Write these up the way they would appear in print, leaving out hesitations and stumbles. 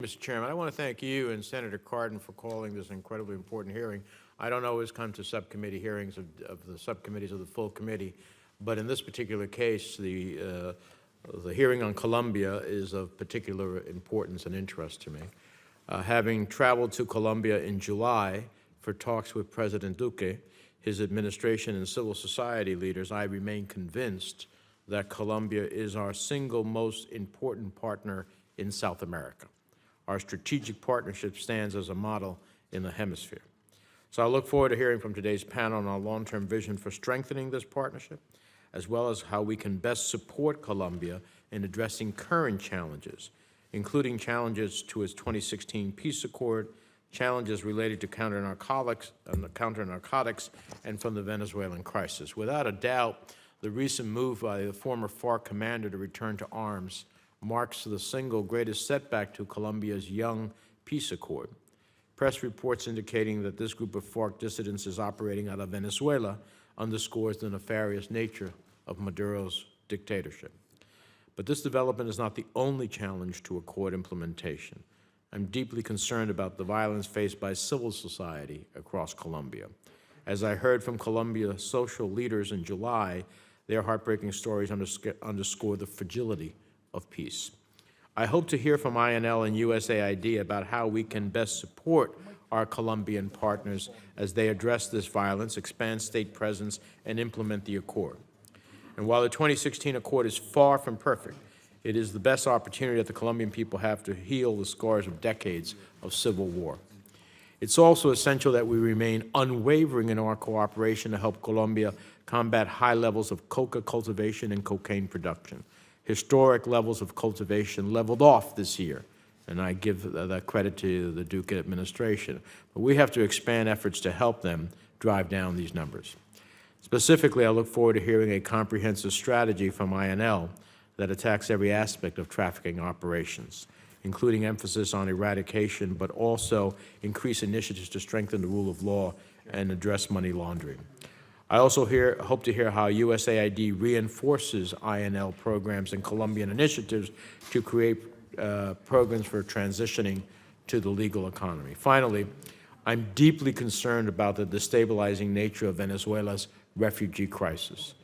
Mr. Chairman, I want to thank you and Senator Cardin for calling this incredibly important hearing. I don't always come to subcommittee hearings of the subcommittees of the full committee, but in this particular case, the hearing on Colombia is of particular importance and interest to me. Having traveled to Colombia in July for talks with President Duque, his administration, and civil society leaders, I remain convinced that Colombia is our single most important partner in South America. Our strategic partnership stands as a model in the hemisphere. So I look forward to hearing from today's panel on our long-term vision for strengthening this partnership, as well as how we can best support Colombia in addressing current challenges, including challenges to its 2016 peace accord, challenges related to counter-narcotics, and from the Venezuelan crisis. Without a doubt, the recent move by the former FARC commander to return to arms marks the single greatest setback to Colombia's young peace accord. Press reports indicating that this group of FARC dissidents is operating out of Venezuela underscores the nefarious nature of Maduro's dictatorship. But this development is not the only challenge to accord implementation. I'm deeply concerned about the violence faced by civil society across Colombia. As I heard from Colombia's social leaders in July, their heartbreaking stories underscore the fragility of peace. I hope to hear from INL and USAID about how we can best support our Colombian partners as they address this violence, expand state presence, and implement the accord. And while the 2016 accord is far from perfect, it is the best opportunity that the Colombian people have to heal the scars of decades of civil war. It's also essential that we remain unwavering in our cooperation to help Colombia combat high levels of coca cultivation and cocaine production. Historic levels of cultivation leveled off this year, and I give that credit to the Duque administration. But we have to expand efforts to help them drive down these numbers. Specifically, I look forward to hearing a comprehensive strategy from INL that attacks every aspect of trafficking operations, including emphasis on eradication, but also increase initiatives to strengthen the rule of law and address money laundering. I also hope to hear how USAID reinforces INL programs and Colombian initiatives to create programs for transitioning to the legal economy. Finally, I'm deeply concerned about the destabilizing nature of Venezuela's refugee crisis.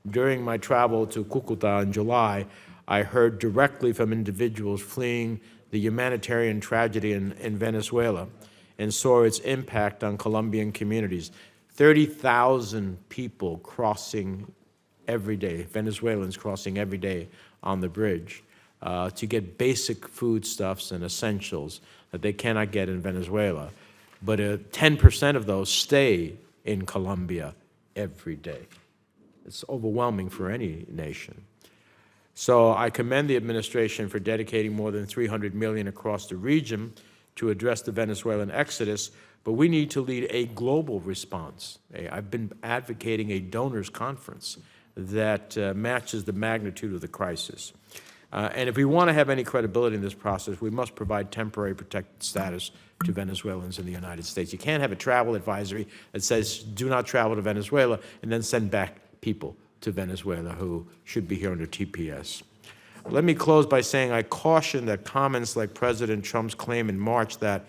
During my travel to Cúcuta in July, I heard directly from individuals fleeing the humanitarian tragedy in Venezuela and saw its impact on Colombian communities. 30,000 people crossing every day, Venezuelans crossing every day on the bridge to get basic foodstuffs and essentials that they cannot get in Venezuela. But 10% of those stay in Colombia every day. It's overwhelming for any nation. So I commend the administration for dedicating more than $300 million across the region to address the Venezuelan exodus, but we need to lead a global response. I've been advocating a donors conference that matches the magnitude of the crisis. And if we want to have any credibility in this process, we must provide temporary protected status to Venezuelans in the United States. You can't have a travel advisory that says, do not travel to Venezuela, and then send back people to Venezuela who should be here under TPS. Let me close by saying I caution that comments like President Trump's claim in March that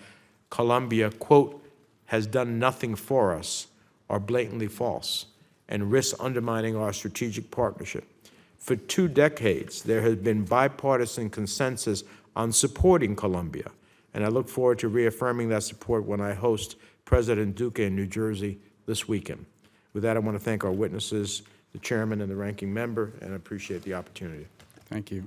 Colombia, quote, has done nothing for us are blatantly false and risk undermining our strategic partnership. For 2 decades, there has been bipartisan consensus on supporting Colombia, and I look forward to reaffirming that support when I host President Duque in New Jersey this weekend. With that, I want to thank our witnesses, the chairman and the ranking member, and I appreciate the opportunity. Thank you.